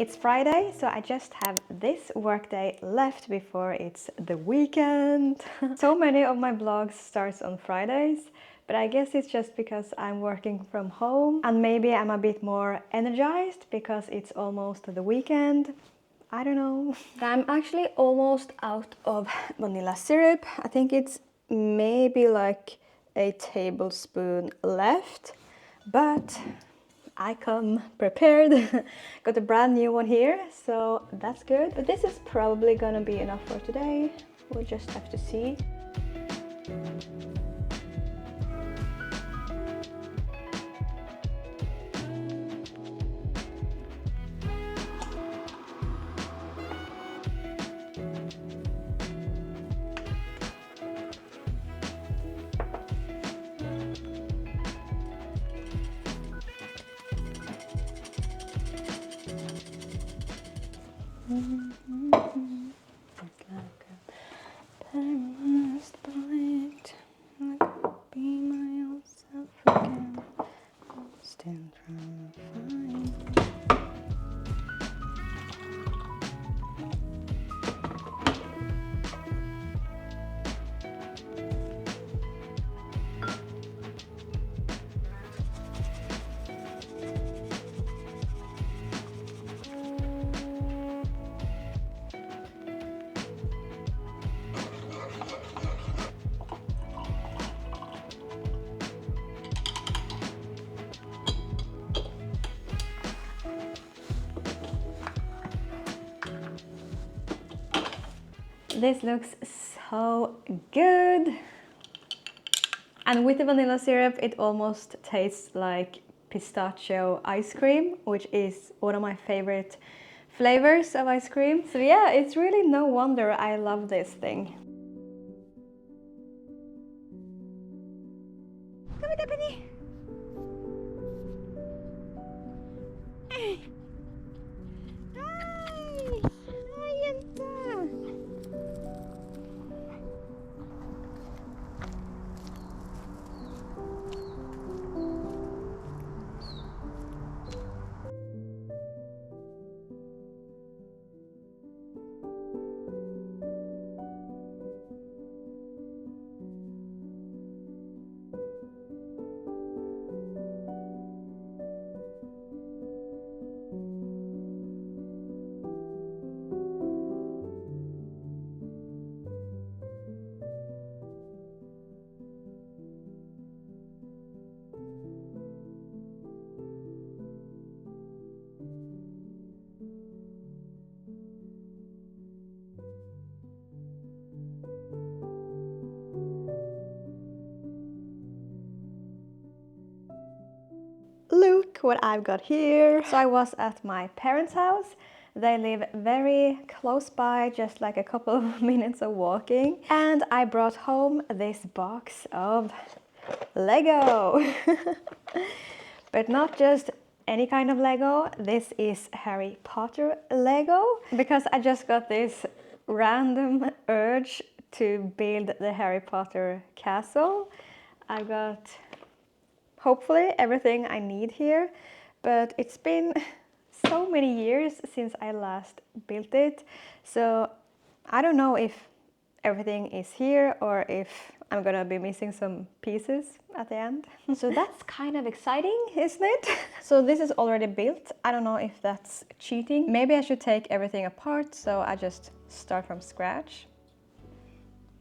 It's Friday, so I just have this workday left before it's the weekend. So many of my vlogs starts on Fridays, but I guess it's just because I'm working from home and maybe I'm a bit more energized because it's almost the weekend. I don't know. I'm actually almost out of vanilla syrup. I think it's maybe like a tablespoon left, but I come prepared. Got a brand new one here, so that's good. But this is probably gonna be enough for today. We'll just have to see. This looks so good. And with the vanilla syrup, it almost tastes like pistachio ice cream, which is one of my favorite flavors of ice cream. So yeah, it's really no wonder I love this thing. Come here, Penny. Hi. Hi, Jenta. Look what I've got here. So I was at my parents' house. They live very close by, just like a couple of minutes of walking. And I brought home this box of Lego. But not just any kind of Lego. This is Harry Potter Lego. Because I just got this random urge to build the Harry Potter castle. I got hopefully everything I need here, but it's been so many years since I last built it, so I don't know if everything is here or if I'm gonna be missing some pieces at the end. So that's kind of exciting, isn't it? So this is already built. I don't know if that's cheating. Maybe I should take everything apart, so I just start from scratch.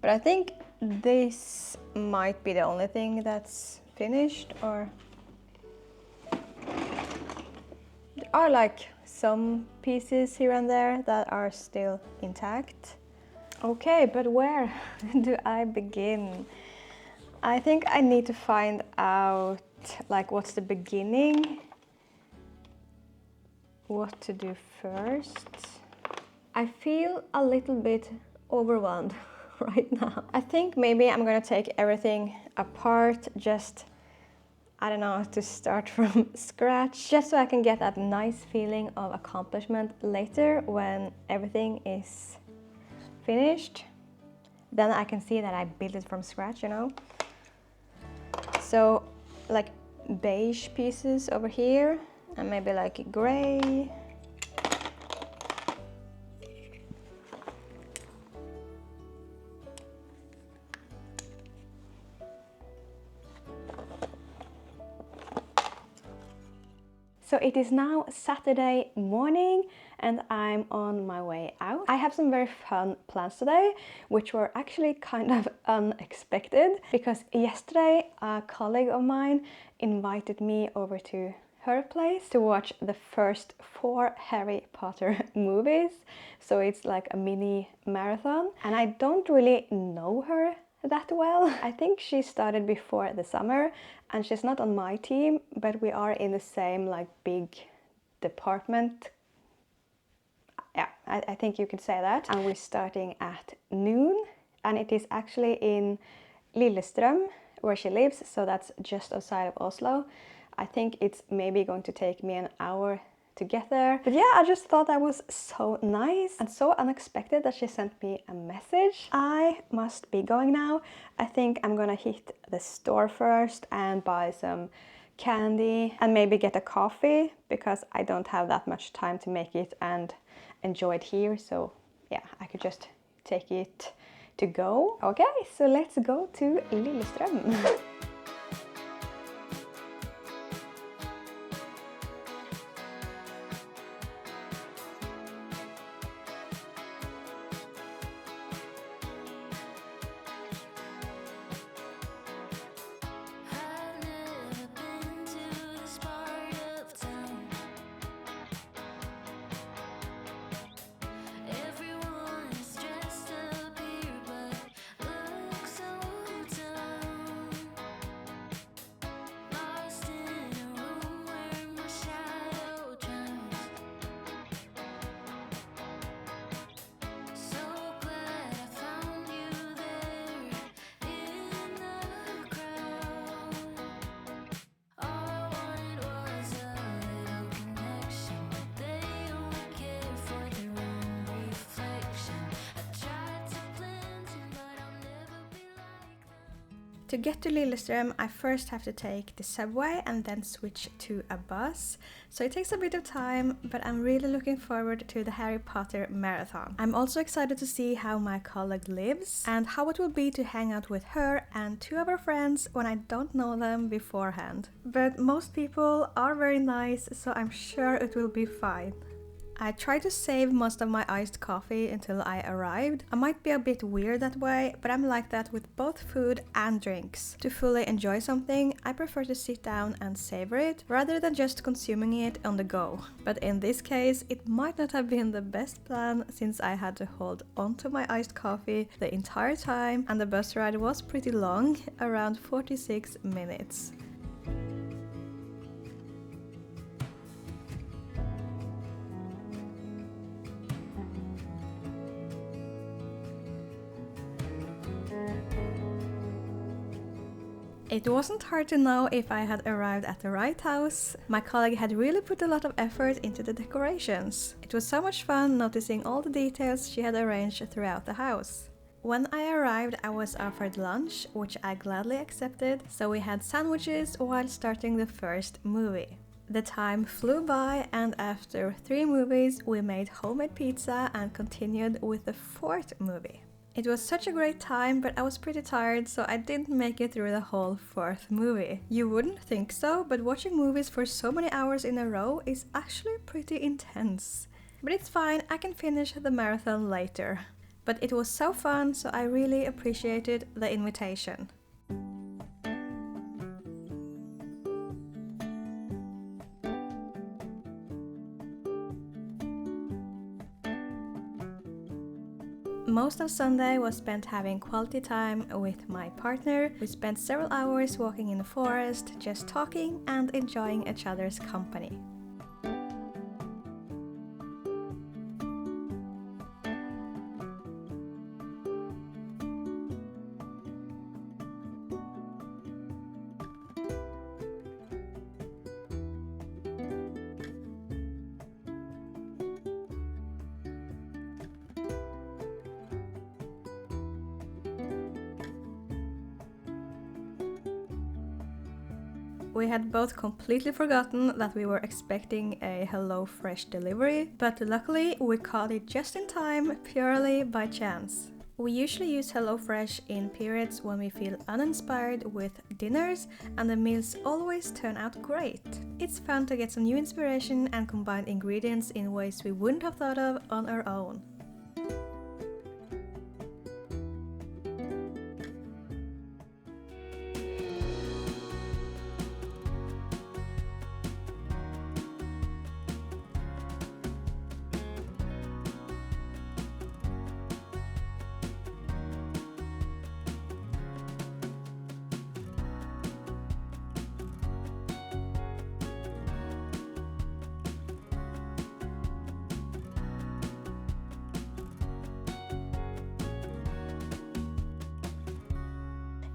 But I think this might be the only thing that's finished, or there are like some pieces here and there that are still intact. Okay, but where do I begin? I think I need to find out like what's the beginning, what to do first. I feel a little bit overwhelmed right now. I think maybe I'm gonna take everything apart, just, I don't know, to start from scratch, just so I can get that nice feeling of accomplishment later when everything is finished. Then I can see that I built it from scratch, you know. So like beige pieces over here and maybe like gray. So it is now Saturday morning and I'm on my way out. I have some very fun plans today, which were actually kind of unexpected because yesterday a colleague of mine invited me over to her place to watch the first 4 Harry Potter movies. So it's like a mini marathon, and I don't really know her that well. I think she started before the summer and she's not on my team, but we are in the same like big department. Yeah, I think you could say that. And we're starting at noon, and it is actually in Lillestrøm where she lives, so that's just outside of Oslo. I think it's maybe going to take me an hour to get there. But yeah, I just thought that was so nice and so unexpected that she sent me a message. I must be going now. I think I'm gonna hit the store first and buy some candy and maybe get a coffee because I don't have that much time to make it and enjoy it here. So yeah, I could just take it to go. Okay, so let's go to Lillestrøm. To get to Lillestrøm, I first have to take the subway and then switch to a bus. So it takes a bit of time, but I'm really looking forward to the Harry Potter marathon. I'm also excited to see how my colleague lives and how it will be to hang out with her and 2 of her friends when I don't know them beforehand. But most people are very nice, so I'm sure it will be fine. I tried to save most of my iced coffee until I arrived. I might be a bit weird that way, but I'm like that with both food and drinks. To fully enjoy something, I prefer to sit down and savor it, rather than just consuming it on the go. But in this case, it might not have been the best plan since I had to hold on to my iced coffee the entire time, and the bus ride was pretty long, around 46 minutes. It wasn't hard to know if I had arrived at the right house. My colleague had really put a lot of effort into the decorations. It was so much fun noticing all the details she had arranged throughout the house. When I arrived, I was offered lunch, which I gladly accepted, so we had sandwiches while starting the first movie. The time flew by, and after 3 movies, we made homemade pizza and continued with the 4th movie. It was such a great time, but I was pretty tired, so I didn't make it through the whole 4th movie. You wouldn't think so, but watching movies for so many hours in a row is actually pretty intense. But it's fine, I can finish the marathon later. But it was so fun, so I really appreciated the invitation. Most of Sunday was spent having quality time with my partner. We spent several hours walking in the forest, just talking and enjoying each other's company. We had both completely forgotten that we were expecting a HelloFresh delivery, but luckily we caught it just in time, purely by chance. We usually use HelloFresh in periods when we feel uninspired with dinners, and the meals always turn out great. It's fun to get some new inspiration and combine ingredients in ways we wouldn't have thought of on our own.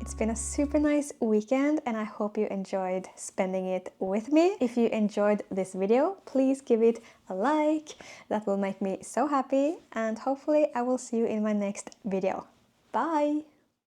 It's been a super nice weekend and I hope you enjoyed spending it with me. If you enjoyed this video, please give it a like. That will make me so happy, and hopefully I will see you in my next video. Bye!